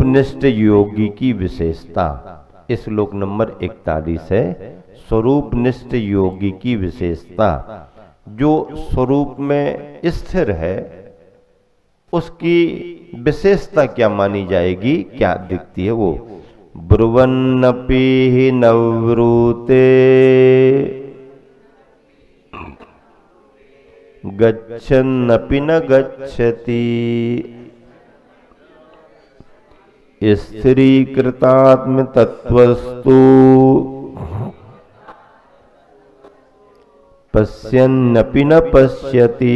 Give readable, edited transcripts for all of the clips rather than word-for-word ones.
स्वरूपनिष्ठ योगी की विशेषता। इस श्लोक नंबर 41 है। स्वरूपनिष्ठ योगी की विशेषता, जो स्वरूप में स्थिर है उसकी विशेषता क्या मानी जाएगी, क्या दिखती है वो। ब्रुवन्नपि नवृते गच्छन्नपि न गच्छति स्थिरीकृतात्म तत्वस्तु पश्यन्नपि न पश्यति।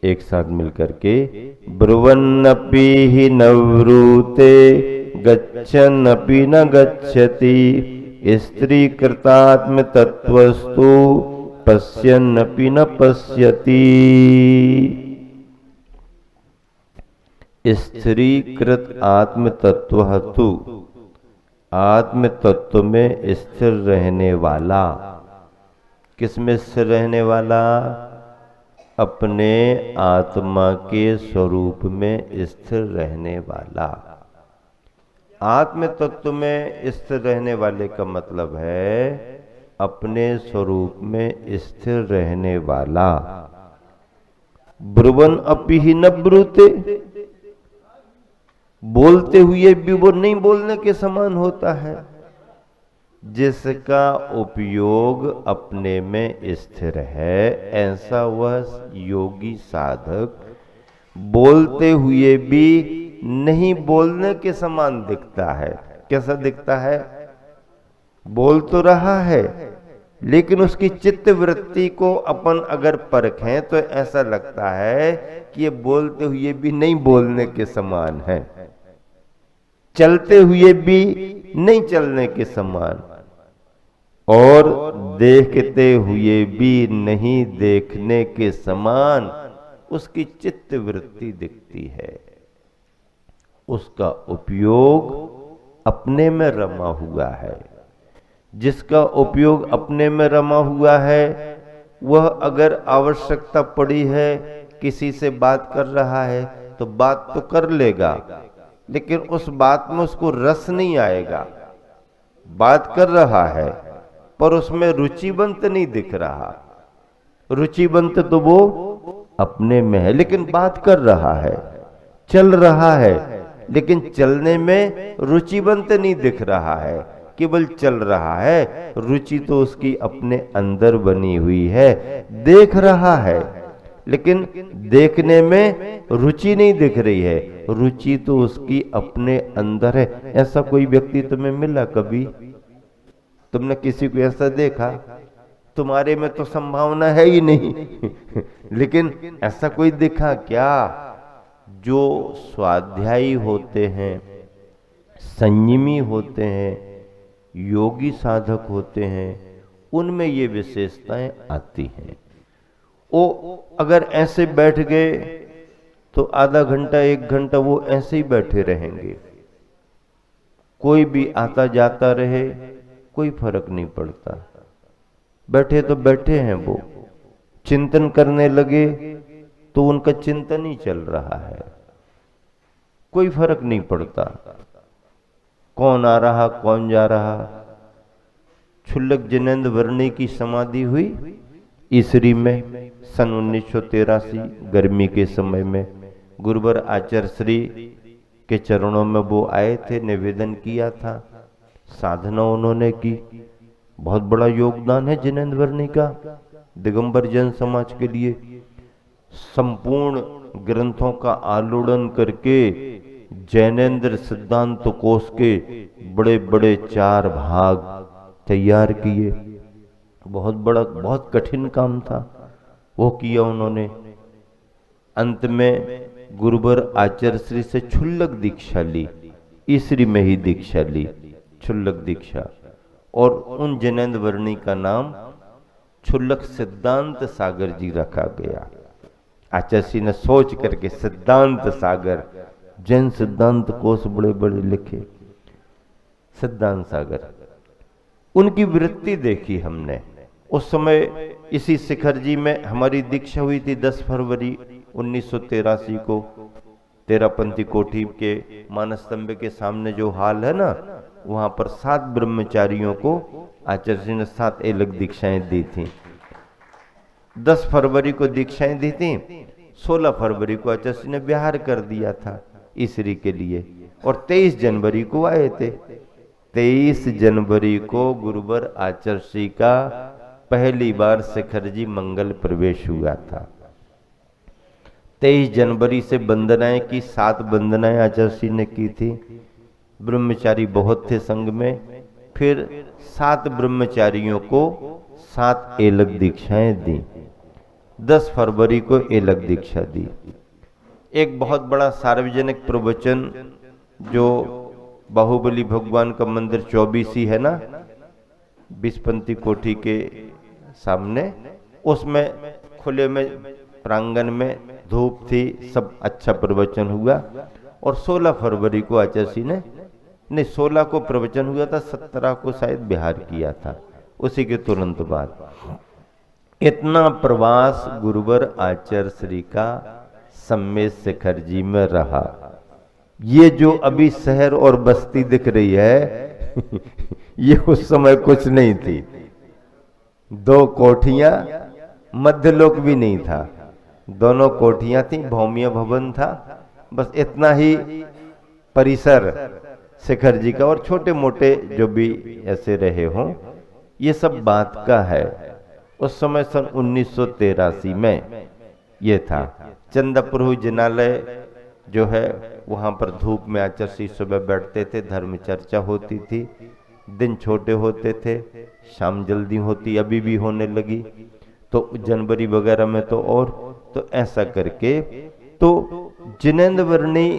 एक साथ मिलकर के, ब्रुवन्नपि नवृते गच्छन्नपि न गच्छति स्त्रीकृतात्म तत्वस्तु पश्यन्नपि न पश्यति। स्थिरीकृत आत्म तत्व तु, आत्म तत्व में स्थिर रहने वाला। किसमें स्थिर रहने वाला? अपने आत्मा के स्वरूप में स्थिर रहने वाला। आत्म तत्व में स्थिर रहने वाले का मतलब है अपने स्वरूप में स्थिर रहने वाला। ब्रुवन अपि ही न ब्रूते, बोलते हुए भी वो नहीं बोलने के समान होता है। जिसका उपयोग अपने में स्थिर है, ऐसा वह योगी साधक बोलते हुए भी नहीं बोलने के समान दिखता है। कैसा दिखता है? बोल तो रहा है, लेकिन उसकी चित्त वृत्ति को अपन अगर परखें तो ऐसा लगता है कि ये बोलते हुए भी नहीं बोलने के समान है, चलते हुए भी नहीं चलने के समान, और देखते हुए भी नहीं देखने के समान उसकी चित्त वृत्ति दिखती है। उसका उपयोग अपने में रमा हुआ है। जिसका उपयोग अपने में रमा हुआ है वह अगर आवश्यकता पड़ी है, किसी से बात कर रहा है तो बात तो कर लेगा, लेकिन उस बात में उसको रस नहीं आएगा। बात कर रहा है पर उसमें रुचिवंत नहीं दिख रहा। रुचिवंत तो वो अपने में है, लेकिन बात कर रहा है, चल रहा है, लेकिन चलने में रुचिवंत नहीं दिख रहा है, केवल चल रहा है। रुचि तो उसकी अपने अंदर बनी हुई है। देख रहा है, लेकिन देखने में रुचि नहीं दिख रही है। रुचि तो उसकी अपने अंदर है। ऐसा कोई व्यक्ति तुम्हें मिला कभी? तुमने किसी को ऐसा देखा? तुम्हारे में तो संभावना है ही नहीं लेकिन ऐसा कोई दिखा क्या? जो स्वाध्यायी होते हैं, संयमी होते हैं, योगी साधक होते हैं, उनमें ये विशेषताएं आती हैं। वो अगर ऐसे बैठ गए तो आधा घंटा एक घंटा वो ऐसे ही बैठे रहेंगे। कोई भी आता जाता रहे, कोई फर्क नहीं पड़ता। बैठे तो बैठे हैं वो। चिंतन करने लगे तो उनका चिंतन ही चल रहा है, कोई फर्क नहीं पड़ता कौन आ रहा कौन जा रहा। क्षुल्लक जिनेंद्र वर्णी की समाधि हुई ईसरी में सन 1983 गर्मी के समय में। गुरुवर आचार्य श्री के चरणों में वो आए थे, निवेदन किया था, साधना उन्होंने की। बहुत बड़ा योगदान है जिनेंद्र वर्णी का दिगंबर जैन समाज के लिए। संपूर्ण ग्रंथों का आलोड़न करके जैनेन्द्र सिद्धांत कोश के बड़े बड़े 4 भाग तैयार किए। बहुत बड़ा, बहुत कठिन काम था, वो किया उन्होंने। अंत में गुरुवर आचार्य श्री से क्षुल्लक दीक्षा ली, ईसरी में ही दीक्षा ली, क्षुल्लक दीक्षा। और उन जैनेन्द्र वर्णी का नाम क्षुल्लक सिद्धांत सागर जी रखा गया। आचार्य श्री ने सोच करके सिद्धांत सागर, जैन सिद्धांत कोश बड़े बड़े लिखे, सिद्धांत सागर। उनकी वृत्ति देखी हमने। उस समय इसी शिखर जी में हमारी दीक्षा हुई थी 10 फरवरी 1983 को। तेरापंथी कोठी के मानस्तंभ के सामने जो हाल है ना, वहां पर 7 ब्रह्मचारियों को आचार्य जी ने 7 अलग दीक्षाएं दी थी। 10 फरवरी को दीक्षाएं दी थी, 16 फरवरी को आचार्य जी ने बिहार कर दिया था ईसरी के लिए, और 23 जनवरी को आए थे। 23 जनवरी को गुरुवर आचार्य जी का पहली बार शिखर जी मंगल प्रवेश हुआ था। 23 जनवरी से वंदनाएं की, 7 वंदनाएं आचार्य जी ने की थी। ब्रह्मचारी बहुत थे संघ में, फिर 7 ब्रह्मचारियों को 7 अलग दीक्षाएं दी। 10 फरवरी को अलग दीक्षा दी। एक बहुत बड़ा सार्वजनिक प्रवचन जो बाहुबली भगवान का मंदिर 24 है ना, 20पंथी कोठी के सामने, उसमें खुले में प्रांगण में धूप थी, सब अच्छा प्रवचन हुआ। और 16 फरवरी को आचार्य जी ने, नहीं 16 को प्रवचन हुआ था, 17 को शायद बिहार किया था, उसी के तुरंत बाद। इतना प्रवास गुरुवर आचार्य श्री का सम्मेद शिखर जी में रहा। ये जो अभी शहर और बस्ती दिख रही है ये उस समय कुछ नहीं थी। 2 कोठियां, मध्यलोक भी नहीं था, दोनों कोठियां थी, भौमिया भवन था, बस इतना ही परिसर शिखर जी का, और छोटे मोटे जो भी ऐसे रहे हों, ये सब बात का है। उस समय सन 1983 में ये था। चंदापुर जिनालय जो है, वहां पर धूप में आचार्य जी सुबह बैठते थे, धर्म चर्चा होती थी। दिन छोटे होते थे, शाम जल्दी होती, अभी भी होने लगी, तो जनवरी वगैरह में तो और, तो ऐसा करके तो जिनेंद्र वर्णी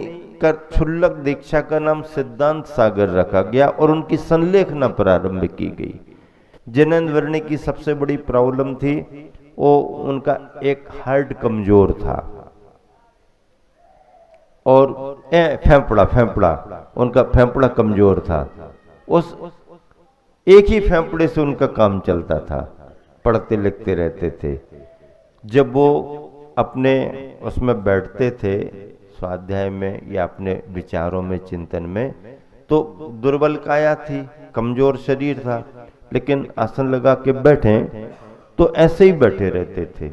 का क्षुल्लक दीक्षा का नाम सिद्धांत सागर रखा गया और उनकी संलेखना प्रारंभ की गई। जिनेंद्र वर्णी की सबसे बड़ी प्रॉब्लम थी, वो उनका एक हार्ट कमजोर था, और फेफड़ा उनका फेफड़ा कमजोर था। उस एक ही फेफड़े से उनका काम चलता था, पढ़ते लिखते रहते थे। जब वो अपने उसमें बैठते थे स्वाध्याय में या अपने विचारों में, चिंतन में, तो दुर्बल काया थी, कमजोर शरीर था, लेकिन आसन लगा के बैठे तो ऐसे ही बैठे रहते थे।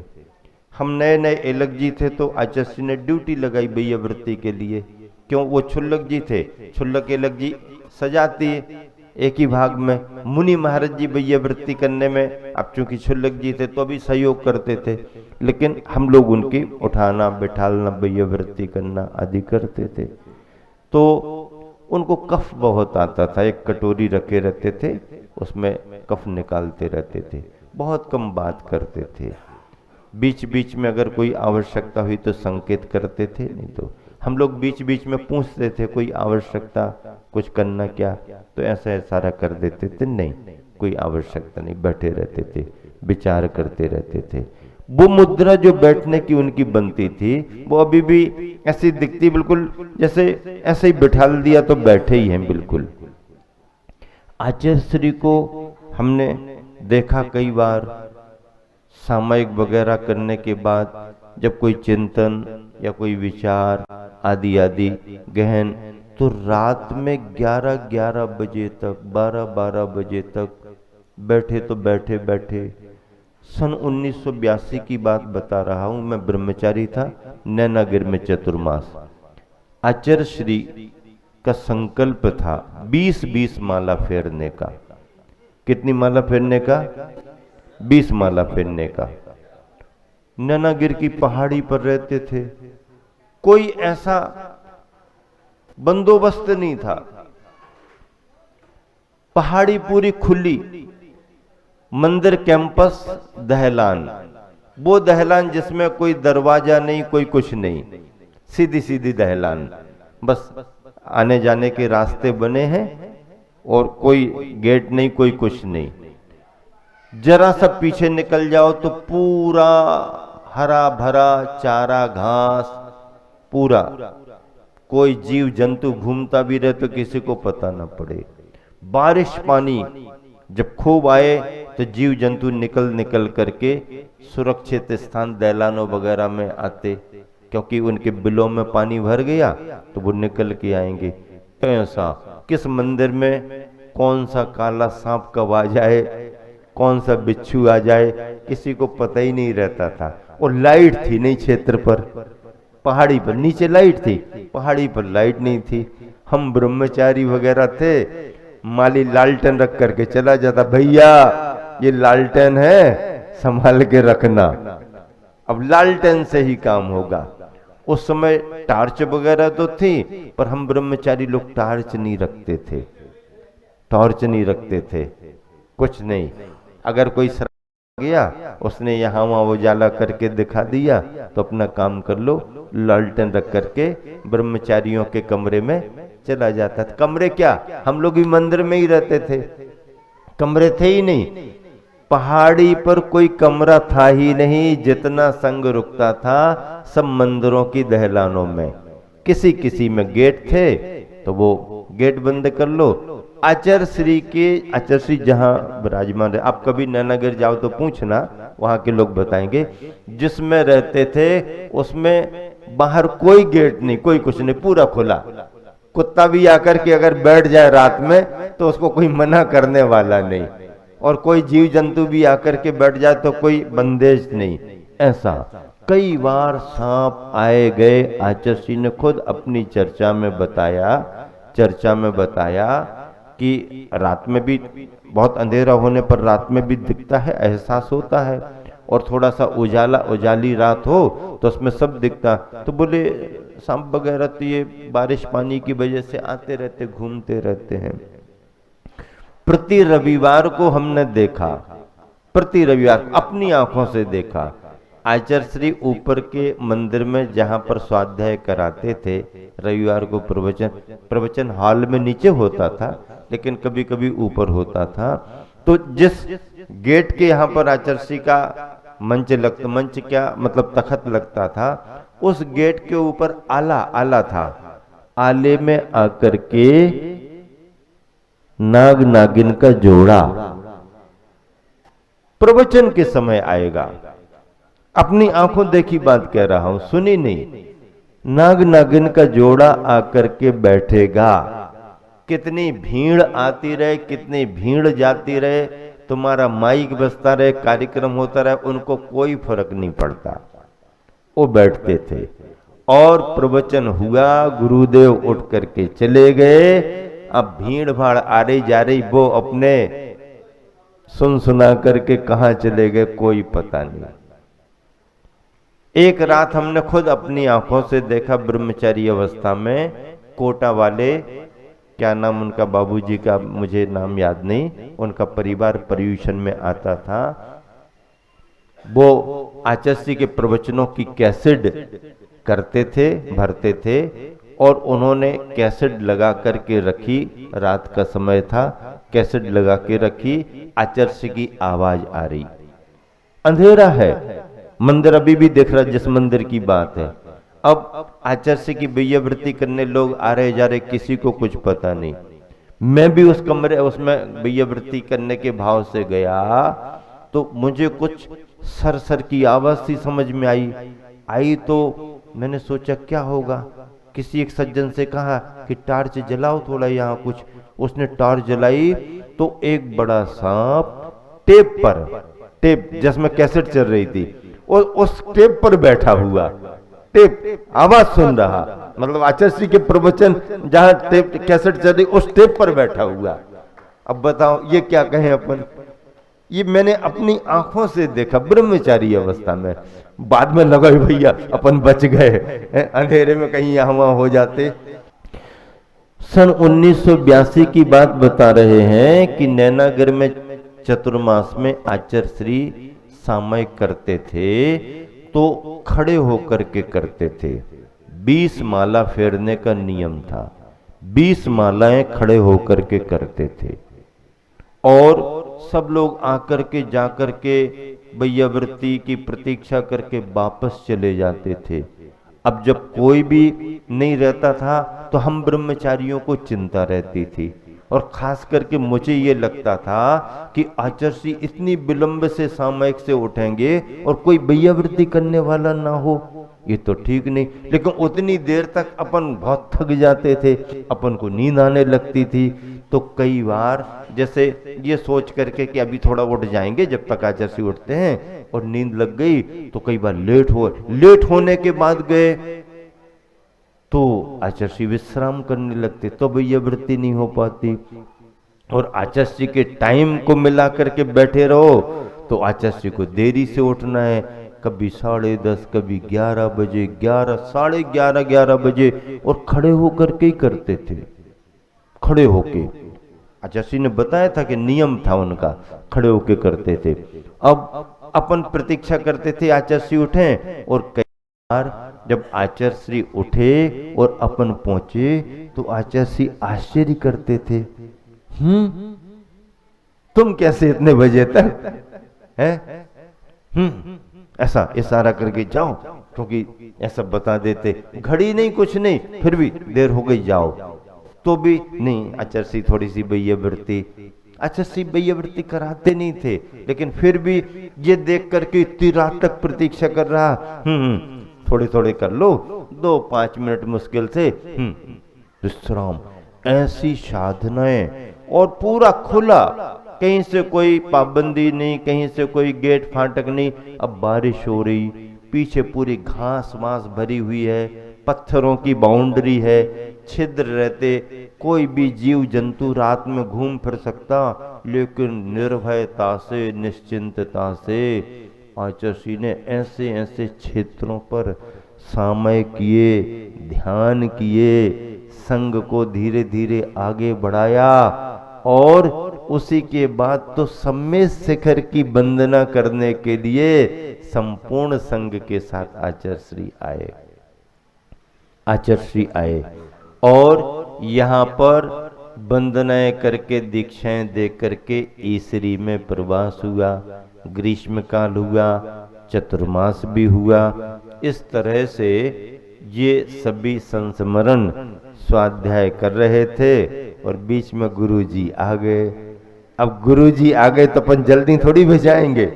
हम नए नए अलग जी थे तो आचार्य जी ने ड्यूटी लगाई भैया वृत्ति के लिए, क्यों, वो क्षुल्लक जी थे, क्षुल्लक अलग जी सजाती है एक ही भाग में। मुनि महाराज जी भैया वृत्ति करने में, अब चूंकि क्षुल्लक जी थे तो भी सहयोग करते थे, लेकिन हम लोग उनकी उठाना बैठालना भैया वृत्ति करना आदि करते थे। तो उनको कफ बहुत आता था, एक कटोरी रखे रहते थे, उसमें कफ निकालते रहते थे, बहुत कम बात करते थे। बीच बीच में अगर कोई आवश्यकता हुई तो संकेत करते थे, नहीं तो हम लोग बीच बीच में पूछते थे कोई आवश्यकता, कुछ करना क्या, तो ऐसा इशारा कर देते थे, नहीं कोई आवश्यकता नहीं, बैठे रहते थे, विचार करते रहते थे। वो मुद्रा जो बैठने की उनकी बनती थी, वो अभी भी ऐसी दिखती, बिल्कुल जैसे ऐसे ही बिठाल दिया तो बैठे ही हैं बिल्कुल। आचार्य श्री को हमने देखा कई बार सामयिक वगैरह करने के बाद, जब कोई चिंतन या कोई विचार आदि आदि गहन, तो रात में 11-11 बजे तक, 12-12 बजे तक बैठे, तो बैठे बैठे। सन 1982 की बात बता रहा हूं, मैं ब्रह्मचारी था, नैनागिर में चतुर्मास। आचार्य श्री का संकल्प था 20-20 माला फेरने का। कितनी माला फेरने का? 20 माला फेरने का। नैनागिर की पहाड़ी पर रहते थे, कोई ऐसा बंदोबस्त नहीं था, पहाड़ी पूरी खुली, मंदिर कैंपस दहलान, वो दहलान जिसमें कोई दरवाजा नहीं, कोई कुछ नहीं, सीधी सीधी दहलान, बस आने जाने के रास्ते बने हैं और कोई गेट नहीं, कोई कुछ नहीं। जरा सा पीछे निकल जाओ तो पूरा हरा भरा चारा घास, पूरा, कोई जीव जंतु घूमता भी रहे तो किसी को पता ना पड़े। बारिश पानी जब खूब आए तो जीव जंतु निकल निकल करके सुरक्षित स्थान दहलानों वगैरह में आते, क्योंकि उनके बिलों में पानी भर गया तो वो निकल के आएंगे। ऐसा किस मंदिर में कौन सा काला सांप कब आ जाए, कौन सा बिच्छू आ जाए, किसी को पता ही नहीं रहता था। और लाइट थी नहीं क्षेत्र पर, पहाड़ी पर नीचे लाइट थी, पहाड़ी पर लाइट नहीं थी। हम ब्रह्मचारी वगैरह थे, माली लालटेन रख करके चला जाता, भैया ये लालटेन है संभाल के रखना, अब लालटेन से ही काम होगा। उस समय टार्च वगैरह तो थी, पर हम ब्रह्मचारी लोग टार्च नहीं रखते थे, टॉर्च नहीं रखते थे, कुछ नहीं। अगर कोई गया उसने यहाँ वहां उजाला करके दिखा दिया तो अपना काम कर लो, लालटेन रख करके ब्रह्मचारियों के कमरे में चला जाता था। कमरे क्या, हम लोग भी मंदिर में ही रहते थे, कमरे थे ही नहीं। पहाड़ी पर कोई कमरा था ही नहीं, जितना संग रुकता था सब मंदिरों की दहलानों में। किसी किसी में गेट थे तो वो गेट बंद कर लो। आचार्य श्री जहां विराजमान है, आप कभी नैनागिर जाओ तो पूछना, वहां के लोग बताएंगे। जिसमें रहते थे उसमें बाहर कोई गेट नहीं, कोई कुछ नहीं, पूरा खुला। कुत्ता भी आकर के अगर बैठ जाए रात में तो उसको कोई मना करने वाला नहीं, और कोई जीव जंतु भी आकर के बैठ जाए तो कोई बंदेज नहीं। ऐसा कई बार सांप आए गए। आचार्य श्री ने खुद अपनी चर्चा में बताया कि रात में भी बहुत अंधेरा होने पर रात में भी दिखता है, एहसास होता है, और थोड़ा सा उजाली रात हो तो उसमें सब दिखता। तो बोले सांप वगैरह तो ये बारिश पानी की वजह से आते रहते, घूमते रहते हैं। प्रति रविवार को हमने देखा, प्रति रविवार अपनी आंखों से देखा। आचार्य श्री ऊपर के मंदिर में जहां पर स्वाध्याय कराते थे, रविवार को प्रवचन हॉल में नीचे होता था, लेकिन कभी कभी ऊपर होता था। तो जिस गेट के यहाँ पर आचार्य श्री का मंच क्या मतलब तखत लगता था, उस गेट के ऊपर आला था। आले में आकर के नाग नागिन का जोड़ा प्रवचन के समय आएगा। अपनी आंखों देखी बात कह रहा हूं, सुनी नहीं। नाग नागिन का जोड़ा आकर के बैठेगा। कितनी भीड़ आती रहे, कितनी भीड़ जाती रहे, तुम्हारा माइक बजता रहे, कार्यक्रम होता रहे, उनको कोई फर्क नहीं पड़ता। वो बैठते थे और प्रवचन हुआ, गुरुदेव उठ करके चले गए। अब भीड़ भाड़ आ रही जा रही, वो अपने सुना करके कहां चले गए कोई पता नहीं। एक रात हमने खुद अपनी आंखों से देखा, ब्रह्मचारी अवस्था में कोटा वाले, क्या नाम उनका, बाबूजी का मुझे नाम याद नहीं, उनका परिवार पर्यूषण में आता था। वो आचार्य श्री के प्रवचनों की कैसेट करते थे, भरते थे, और उन्होंने कैसेट लगा करके रखी। रात का समय था, कैसेट लगा के रखी। आचार्य श्री की आवाज आ रही, अंधेरा है, मंदिर अभी भी दिख रहा जिस मंदिर की बात है। अब आचार्य श्री की वैयावृत्ति करने लोग आ रहे जा रहे, किसी को कुछ पता नहीं। मैं भी उस कमरे उसमें वैयावृत्ति करने के भाव से गया तो मुझे कुछ सर की आवाज सी समझ में आई तो मैंने सोचा क्या होगा। किसी एक सज्जन से कहा कि टार्च जलाओ थोड़ा यहाँ कुछ। उसने टार्च जलाई तो एक बड़ा सांप टेप जिसमें कैसेट चल रही थी, और उस टेप पर बैठा हुआ, टेप आवाज सुन रहा, मतलब आचार्य श्री के प्रवचन जहां टेप कैसेट चल रही उस टेप पर बैठा हुआ। अब बताओ ये क्या कहें अपन। ये मैंने अपनी आंखों से देखा ब्रह्मचारी अवस्था में। बाद में लगा भैया अपन बच गए, अंधेरे में कहीं यहाँ वहां हो जाते। सन 1982 की बात बता रहे हैं कि नैनागिर में चतुर्मास में आचार्य श्री सामयिक करते थे तो खड़े होकर के करते थे। 20 माला फेरने का नियम था, 20 मालाएं खड़े होकर के करते थे, और सब लोग आकर के जाकर के वैयावृत्ति की प्रतीक्षा करके वापस चले जाते थे। अब जब कोई भी नहीं रहता था तो हम ब्रह्मचारियों को चिंता रहती थी, और खास करके मुझे ये लगता था कि आचार्य श्री इतनी विलंब से सामयिक से उठेंगे और कोई वैयावृत्ति करने वाला ना हो। ये तो ठीक नहीं। लेकिन उतनी देर तक अपन बहुत थक जाते थे, अपन को नींद आने लगती थी। तो कई बार जैसे ये सोच करके कि अभी थोड़ा उठ जाएंगे, जब तक आचार्य उठते हैं, और नींद लग गई तो कई बार लेट होने के बाद गए तो आचार्य विश्राम करने लगते, तो भैया वृत्ति नहीं हो पाती। और आचार्य के टाइम को मिला करके बैठे रहो तो आचार्य को देरी से उठना है, कभी 10:30, कभी 11 बजे, 11, 11:30, 11 बजे, और खड़े होकर के ही करते थे। खड़े होके आचार्य ने बताया था कि नियम था उनका, खड़े होके करते थे। अब अपन प्रतीक्षा करते थे आचार्य उठे, और कई बार जब आचार्य उठे और अपन पहुंचे तो आचार्य आश्चर्य करते थे, तुम कैसे इतने बजे तक है? ऐसा इशारा करके जाओ, क्योंकि ऐसा बता देते, घड़ी नहीं कुछ नहीं, फिर भी देर हो गई जाओ, तो भी नहीं। आचार्य थोड़ी सी वैयावृत्ति, आचार्य वैयावृत्ति कराते नहीं थे, लेकिन फिर भी ये देख करके इतनी रात तक प्रतीक्षा कर रहा, थोड़े थोड़े कर लो, 2-5 मिनट मुश्किल से विश्राम। ऐसी साधनाएं, और पूरा खुला, कहीं से कोई पाबंदी नहीं, कहीं से कोई गेट फाटक नहीं। अब बारिश हो रही, पीछे पूरी घास वास भरी हुई है, पत्थरों की बाउंड्री है, छिद्र रहते, कोई भी जीव जंतु रात में घूम फिर सकता, लेकिन निर्भयता से, निश्चिंतता से आचार्य ने ऐसे ऐसे क्षेत्रों पर समय किए, ध्यान किए, संघ को धीरे धीरे आगे बढ़ाया। और उसी के बाद तो सम्मेद शिखर की वंदना करने के लिए संपूर्ण संघ के साथ आचार्य आए। आचार्य आए और यहाँ पर वंदनाएं करके, दीक्षाएं दे करके ईसरी में प्रवास हुआ, ग्रीष्म काल हुआ, चतुर्मास भी हुआ। इस तरह से ये सभी संस्मरण स्वाध्याय कर रहे थे, और बीच में गुरुजी आ गए। अब गुरुजी आ गए तो अपन जल्दी थोड़ी भेजाएंगे,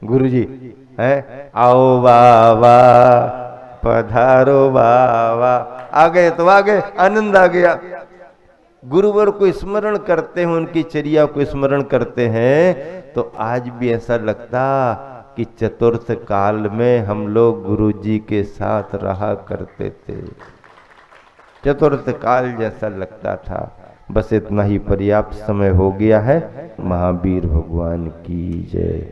गुरुजी हैं, आओ बाबा, पधारो बाबा, आ गए तो आ गए, आनंद आ गया। गुरुवर को स्मरण करते हैं, उनकी चर्या को स्मरण करते हैं, तो आज भी ऐसा लगता कि चतुर्थ काल में हम लोग गुरुजी के साथ रहा करते थे। चतुर्थ काल जैसा लगता था। बस इतना ही पर्याप्त समय हो गया है। महावीर भगवान की जय।